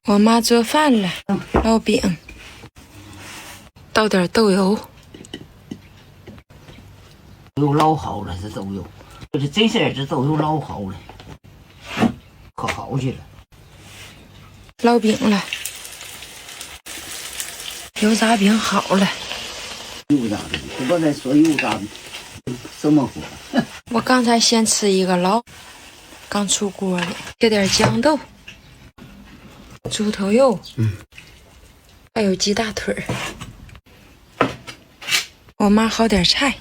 我妈做饭了，烙饼，倒点豆油。豆油老好了，这豆油，这些这豆油老好了，可好去了。烙饼了，油炸饼好了。油炸的，我在说油炸的，什么货？我刚才先吃一个烙，刚出锅里，搁点豇豆。 猪头肉，还有鸡大腿儿。我妈薅点菜，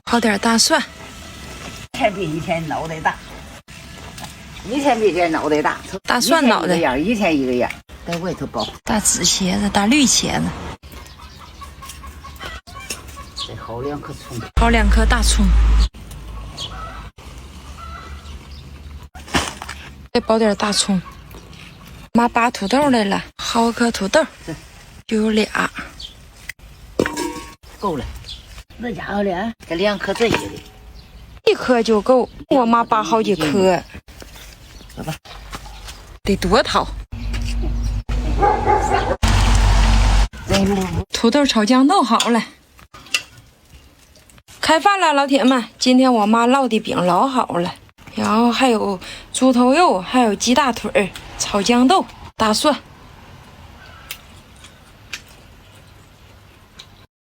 薅点大蒜。一天比一天脑袋大，一天比一天脑袋大。大蒜脑袋样，一天一个样，在外头包。大紫茄子，大绿茄子。再薅2颗葱，薅2颗大葱。 再包点大葱，妈拔土豆来了，薅颗土豆，就有俩，够了。那家伙俩，这2颗这些的1颗就够。我妈拔好几颗，走吧，得多掏。土豆炒豇豆好了，开饭了，老铁们！今天我妈烙的饼老好了。 然后还有猪头肉，还有鸡大腿儿，炒豇豆、大蒜。